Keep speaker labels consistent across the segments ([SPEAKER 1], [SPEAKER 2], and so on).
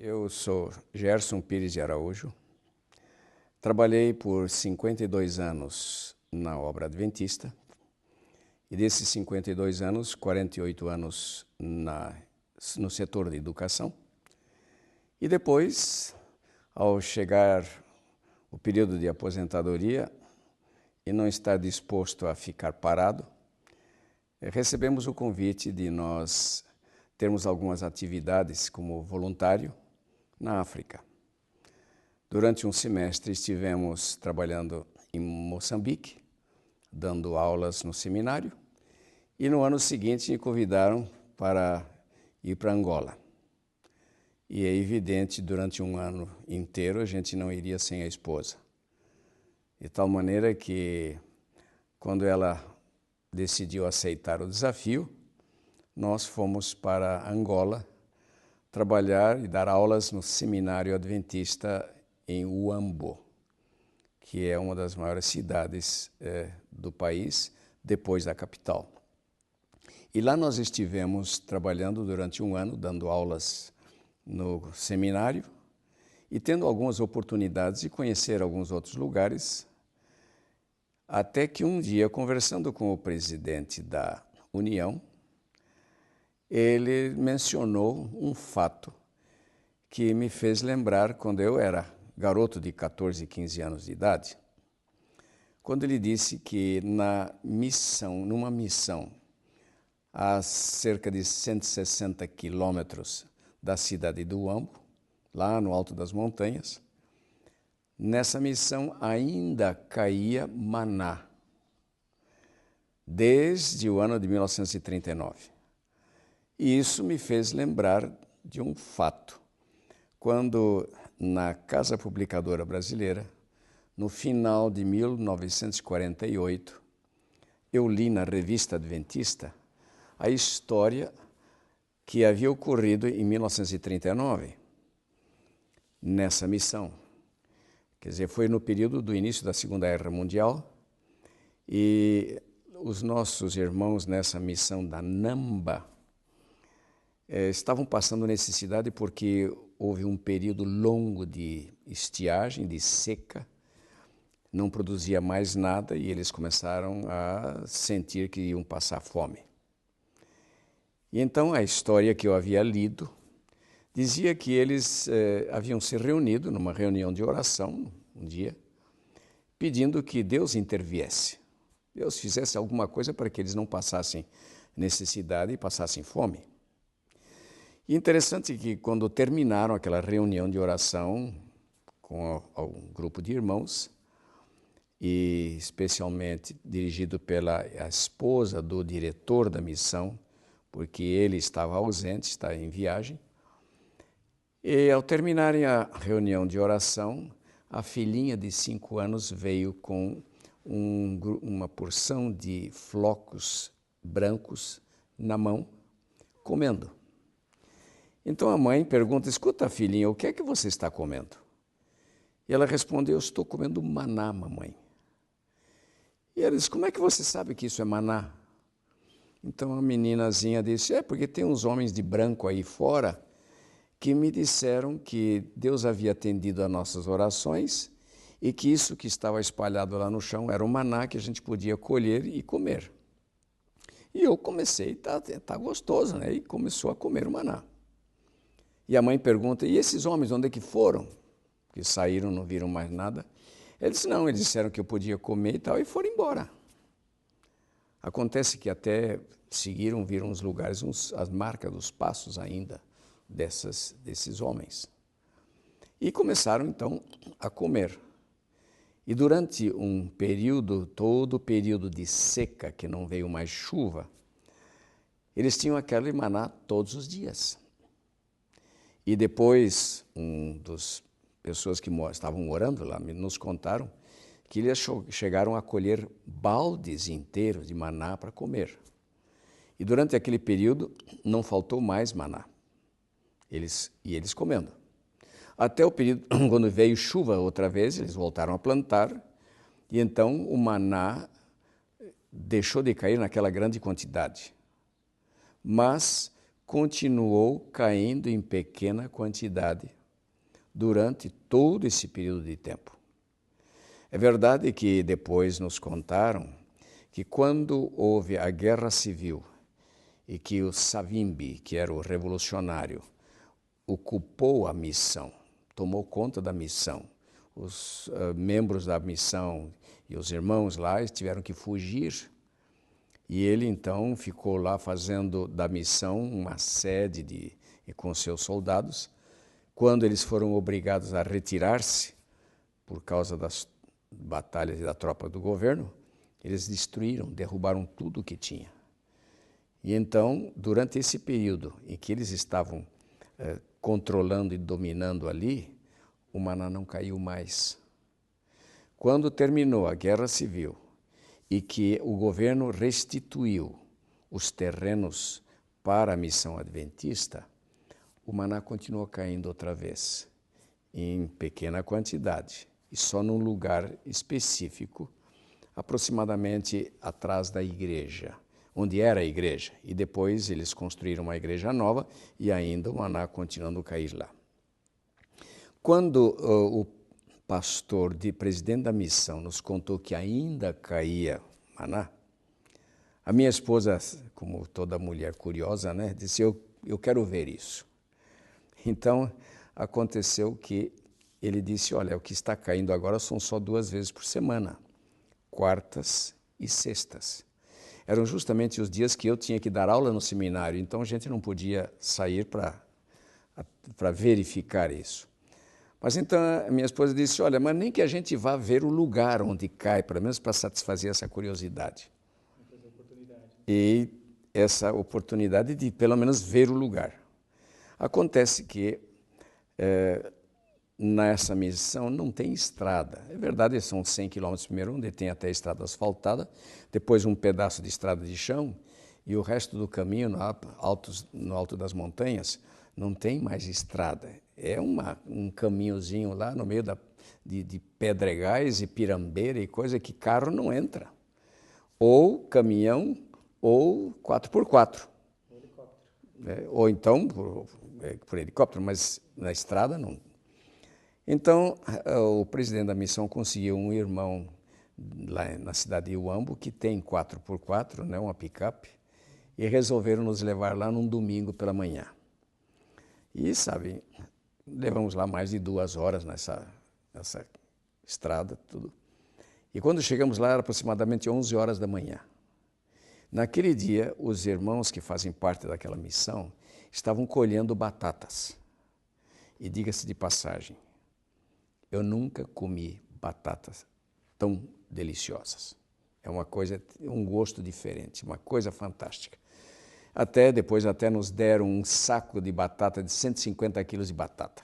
[SPEAKER 1] Eu sou Gerson Pires de Araújo. Trabalhei por 52 anos na obra adventista e desses 52 anos, 48 anos no setor de educação. E depois, ao chegar o período de aposentadoria e não estar disposto a ficar parado, recebemos o convite de nós termos algumas atividades como voluntário na África. Durante um semestre estivemos trabalhando em Moçambique, dando aulas no seminário, e no ano seguinte me convidaram para ir para Angola. E é evidente, durante um ano inteiro a gente não iria sem a esposa. De tal maneira que, quando ela decidiu aceitar o desafio, nós fomos para Angola trabalhar e dar aulas no seminário adventista em Huambo, que é uma das maiores cidades do país, depois da capital. E lá nós estivemos trabalhando durante um ano, dando aulas no seminário e tendo algumas oportunidades de conhecer alguns outros lugares, até que um dia, conversando com o presidente da União, ele mencionou um fato que me fez lembrar quando eu era garoto de 14, 15 anos de idade, quando ele disse que numa missão a cerca de 160 quilômetros da cidade do Huambo, lá no alto das montanhas, nessa missão ainda caía maná, desde o ano de 1939. E isso me fez lembrar de um fato. Quando, na Casa Publicadora Brasileira, no final de 1948, eu li na Revista Adventista a história que havia ocorrido em 1939, nessa missão. Quer dizer, foi no período do início da Segunda Guerra Mundial e os nossos irmãos nessa missão da Namba estavam passando necessidade porque houve um período longo de estiagem, de seca, não produzia mais nada e eles começaram a sentir que iam passar fome. E então a história que eu havia lido dizia que eles haviam se reunido numa reunião de oração um dia, pedindo que Deus interviesse. Deus fizesse alguma coisa para que eles não passassem necessidade e passassem fome. E interessante que quando terminaram aquela reunião de oração com um grupo de irmãos, e especialmente dirigido pela esposa do diretor da missão, porque ele estava ausente, estava em viagem, e ao terminarem a reunião de oração, a filhinha de 5 anos veio com uma porção de flocos brancos na mão, comendo. Então a mãe pergunta, escuta, filhinha, o que é que você está comendo? E ela responde, eu estou comendo maná, mamãe. E ela diz, como é que você sabe que isso é maná? Então a meninazinha disse, porque tem uns homens de branco aí fora que me disseram que Deus havia atendido a nossas orações e que isso que estava espalhado lá no chão era o maná que a gente podia colher e comer. E eu comecei, tá gostoso, né? E começou a comer o maná. E a mãe pergunta, e esses homens, onde é que foram? Que saíram, não viram mais nada. Ele disse, não, eles disseram que eu podia comer e tal, e foram embora. Acontece que até seguiram, viram os lugares, as marcas dos passos ainda desses homens. E começaram, então, a comer. E durante todo o período de seca, que não veio mais chuva, eles tinham aquele maná todos os dias. E depois, das pessoas que estavam morando lá nos contaram que eles chegaram a colher baldes inteiros de maná para comer. E durante aquele período não faltou mais maná. Eles comendo. Até o período, quando veio chuva outra vez, eles voltaram a plantar, e então o maná deixou de cair naquela grande quantidade. Mas continuou caindo em pequena quantidade durante todo esse período de tempo. É verdade que depois nos contaram que quando houve a Guerra Civil e que o Savimbi, que era o revolucionário, ocupou a missão, tomou conta da missão, os membros da missão e os irmãos lá tiveram que fugir. E ele, então, ficou lá fazendo da missão uma sede com seus soldados. Quando eles foram obrigados a retirar-se, por causa das batalhas e da tropa do governo, eles destruíram, derrubaram tudo o que tinha. E então, durante esse período em que eles estavam controlando e dominando ali, o maná não caiu mais. Quando terminou a Guerra Civil e que o governo restituiu os terrenos para a missão adventista, o maná continuou caindo outra vez, em pequena quantidade, e só num lugar específico, aproximadamente atrás da igreja, onde era a igreja. E depois eles construíram uma igreja nova e ainda o maná continuando a cair lá. Quando o pastor, presidente da missão, nos contou que ainda caía maná, a minha esposa, como toda mulher curiosa, né, disse, eu quero ver isso. Então, aconteceu que ele disse, olha, o que está caindo agora são só 2 vezes por semana, quartas e sextas. Eram justamente os dias que eu tinha que dar aula no seminário, então a gente não podia sair para verificar isso. Mas então a minha esposa disse, olha, mas nem que a gente vá ver o lugar onde cai, pelo menos para satisfazer essa curiosidade. E essa oportunidade de pelo menos ver o lugar. Acontece que nessa missão não tem estrada. É verdade, são 100 quilômetros primeiro, onde tem até a estrada asfaltada, depois um pedaço de estrada de chão, e o resto do caminho no alto das montanhas não tem mais estrada. É um caminhozinho lá no meio de pedregais e pirambeira e coisa que carro não entra. Ou caminhão ou 4x4. Ou então por helicóptero, mas na estrada não. Então, o presidente da missão conseguiu um irmão lá na cidade de Uambo que tem 4x4, né, uma picape, e resolveram nos levar lá num domingo pela manhã. E, sabe, levamos lá mais de 2 horas nessa estrada, tudo. E quando chegamos lá, era aproximadamente 11 horas da manhã. Naquele dia, os irmãos que fazem parte daquela missão estavam colhendo batatas. E diga-se de passagem, eu nunca comi batatas tão deliciosas. É uma coisa, um gosto diferente, uma coisa fantástica. Depois nos deram um saco de batata, de 150 quilos de batata.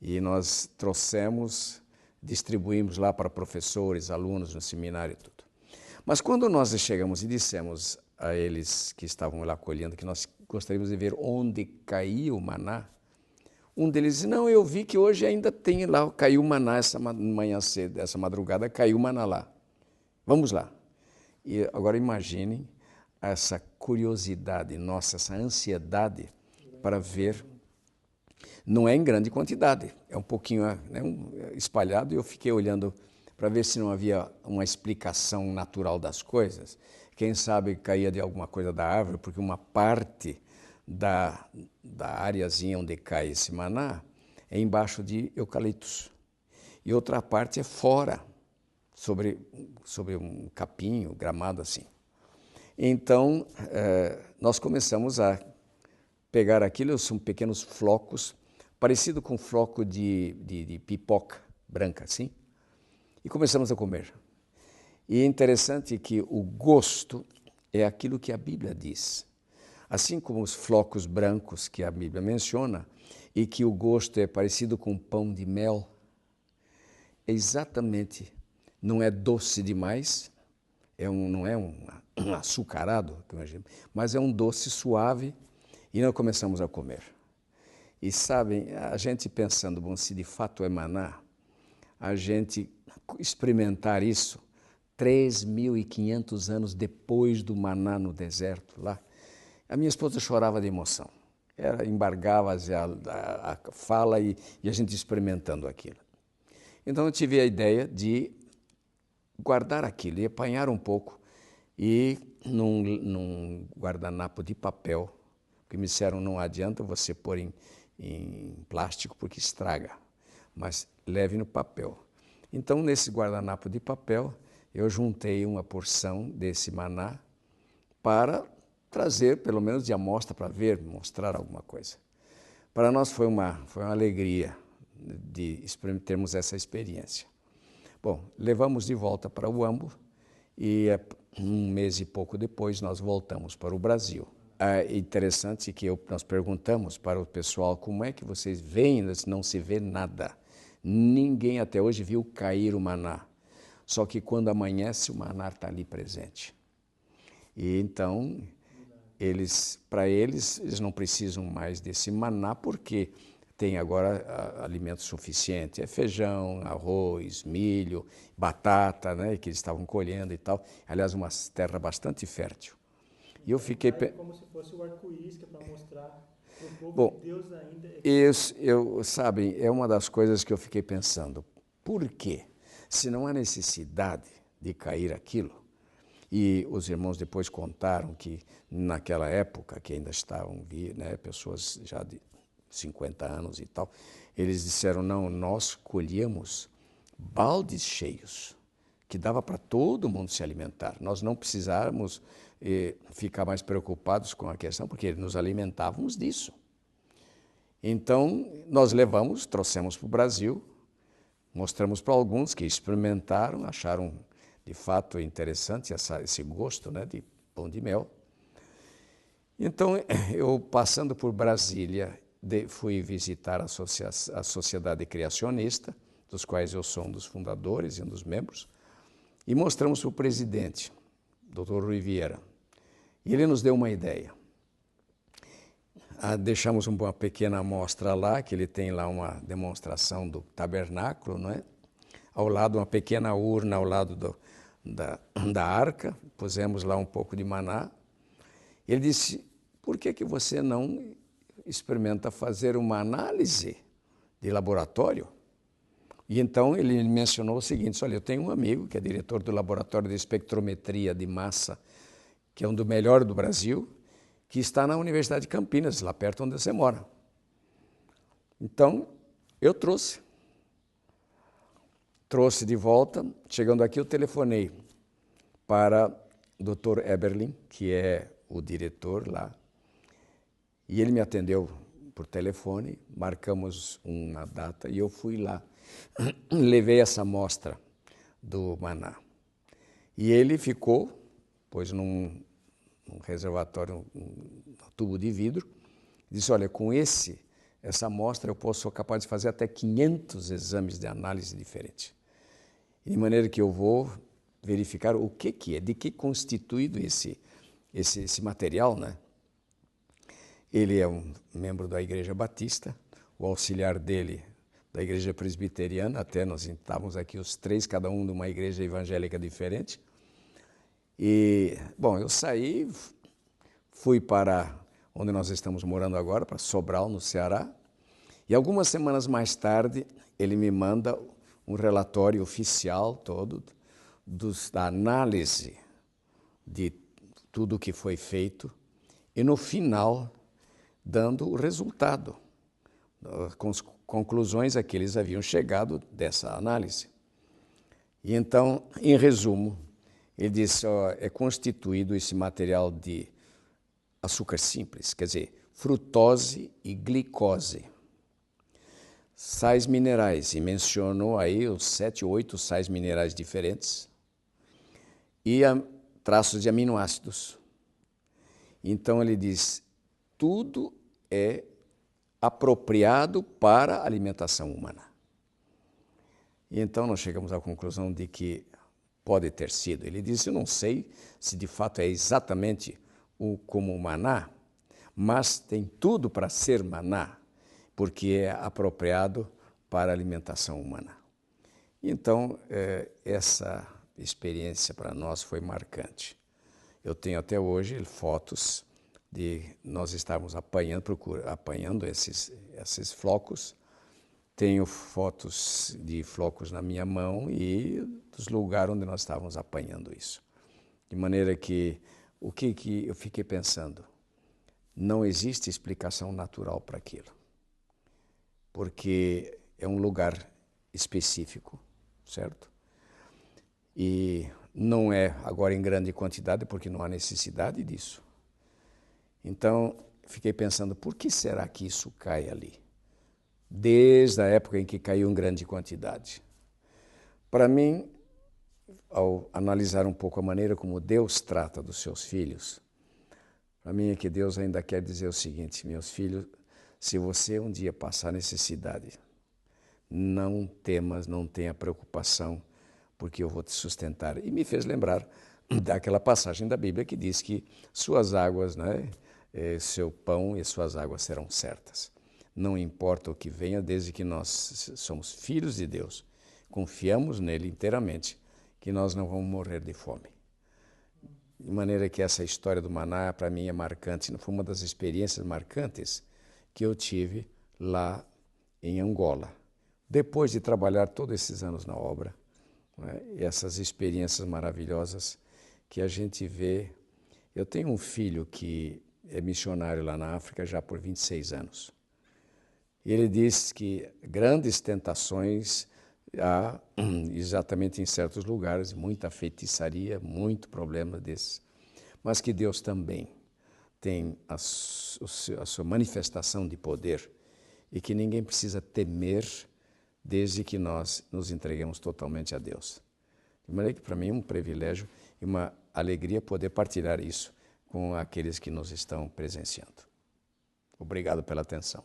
[SPEAKER 1] E nós trouxemos, distribuímos lá para professores, alunos no seminário e tudo. Mas quando nós chegamos e dissemos a eles que estavam lá colhendo que nós gostaríamos de ver onde caía o maná, um deles disse, não, eu vi que hoje ainda tem lá, caiu maná essa manhã cedo, essa madrugada caiu maná lá. Vamos lá. E agora imaginem essa curiosidade nossa, essa ansiedade para ver. Não é em grande quantidade, é um pouquinho espalhado, e eu fiquei olhando para ver se não havia uma explicação natural das coisas. Quem sabe caía de alguma coisa da árvore, porque uma parte da areazinha onde cai esse maná é embaixo de eucaliptos. E outra parte é fora, sobre um capinho, gramado assim. Então, nós começamos a pegar aquilo, são pequenos flocos, parecido com floco de pipoca branca, assim, e começamos a comer. E é interessante que o gosto é aquilo que a Bíblia diz. Assim como os flocos brancos que a Bíblia menciona, e que o gosto é parecido com pão de mel, exatamente, não é doce demais, não é um açucarado, mas é um doce suave, e nós começamos a comer. E sabem, a gente pensando, bom, se de fato é maná, a gente experimentar isso 3.500 anos depois do maná no deserto lá, A minha esposa chorava de emoção. Ela embargava a fala e a gente experimentando aquilo. Então eu tive a ideia de guardar aquilo e apanhar um pouco e num guardanapo de papel, porque me disseram não adianta você pôr em plástico porque estraga, mas leve no papel. Então nesse guardanapo de papel eu juntei uma porção desse maná para trazer pelo menos de amostra para ver, mostrar alguma coisa. Para nós foi uma alegria de termos essa experiência. Bom, levamos de volta para o Huambo e um mês e pouco depois nós voltamos para o Brasil. É interessante que nós perguntamos para o pessoal como é que vocês veem, não se vê nada. Ninguém até hoje viu cair o maná. Só que quando amanhece o maná está ali presente. E então, para eles não precisam mais desse maná porque tem agora alimento suficiente. É feijão, arroz, milho, batata, né, que eles estavam colhendo e tal. Aliás, uma terra bastante fértil. E eu fiquei...
[SPEAKER 2] Como se fosse o arco-íris, que é para mostrar para o povo
[SPEAKER 1] Bom,
[SPEAKER 2] que Deus ainda é...
[SPEAKER 1] Isso, sabem, é uma das coisas que eu fiquei pensando. Por quê? Se não há necessidade de cair aquilo, e os irmãos depois contaram que naquela época, que ainda estavam, né, pessoas já de 50 anos e tal, eles disseram, não, nós colhíamos baldes cheios, que dava para todo mundo se alimentar. Nós não precisávamos ficar mais preocupados com a questão, porque nos alimentávamos disso. Então, nós trouxemos para o Brasil, mostramos para alguns que experimentaram, acharam de fato interessante esse gosto, né, de pão de mel. Então, eu passando por Brasília, fui visitar a Sociedade Criacionista, dos quais eu sou um dos fundadores e um dos membros, e mostramos para o presidente, Dr. Rui Vieira. E ele nos deu uma ideia. Deixamos uma pequena amostra lá, que ele tem lá uma demonstração do tabernáculo, não é? Ao lado, uma pequena urna ao lado da arca, pusemos lá um pouco de maná. Ele disse, por que você não experimenta fazer uma análise de laboratório? E então ele mencionou o seguinte, olha, eu tenho um amigo que é diretor do Laboratório de Espectrometria de Massa, que é um do melhor do Brasil, que está na Universidade de Campinas, lá perto onde você mora. Então, eu trouxe de volta. Chegando aqui, eu telefonei para o Dr. Eberlin, que é o diretor lá, e ele me atendeu por telefone, marcamos uma data e eu fui lá. Levei essa amostra do maná. E ele ficou, pôs num reservatório, um tubo de vidro, disse, olha, com essa amostra eu sou capaz de fazer até 500 exames de análise diferentes. De maneira que eu vou verificar o que é, de que é constituído esse material, né? Ele é um membro da Igreja Batista, o auxiliar dele da Igreja Presbiteriana, até nós estávamos aqui os três, cada um de uma igreja evangélica diferente. E, bom, eu saí, fui para onde nós estamos morando agora, para Sobral, no Ceará, e algumas semanas mais tarde ele me manda um relatório oficial todo da análise de tudo o que foi feito e no final dando o resultado, com as conclusões a que eles haviam chegado dessa análise. E então, em resumo, ele disse, é constituído esse material de açúcar simples, quer dizer, frutose e glicose. Sais minerais, e mencionou aí os 7 ou 8 sais minerais diferentes, e traços de aminoácidos. Então ele diz, tudo é apropriado para a alimentação humana. E então nós chegamos à conclusão de que pode ter sido. Ele disse, eu não sei se de fato é exatamente como o maná, mas tem tudo para ser maná, porque é apropriado para a alimentação humana. Então, essa experiência para nós foi marcante. Eu tenho até hoje fotos de nós estarmos apanhando esses flocos. Tenho fotos de flocos na minha mão e dos lugares onde nós estávamos apanhando isso. De maneira que, o que eu fiquei pensando? Não existe explicação natural para aquilo, porque é um lugar específico, certo? E não é agora em grande quantidade, porque não há necessidade disso. Então, fiquei pensando, por que será que isso cai ali? Desde a época em que caiu em grande quantidade. Para mim, ao analisar um pouco a maneira como Deus trata dos seus filhos, para mim é que Deus ainda quer dizer o seguinte: meus filhos, se você um dia passar necessidade, não temas, não tenha preocupação, porque eu vou te sustentar. E me fez lembrar daquela passagem da Bíblia que diz que suas águas, né, seu pão e suas águas serão certas. Não importa o que venha, desde que nós somos filhos de Deus, confiamos nele inteiramente, que nós não vamos morrer de fome. De maneira que essa história do maná, para mim, é marcante. Foi uma das experiências marcantes que eu tive lá em Angola. Depois de trabalhar todos esses anos na obra, né, essas experiências maravilhosas que a gente vê. Eu tenho um filho que é missionário lá na África já por 26 anos. E ele diz que grandes tentações há exatamente em certos lugares, muita feitiçaria, muito problema desses, mas que Deus também tem a sua manifestação de poder e que ninguém precisa temer desde que nós nos entreguemos totalmente a Deus. De maneira que para mim é um privilégio e uma alegria poder partilhar isso com aqueles que nos estão presenciando. Obrigado pela atenção.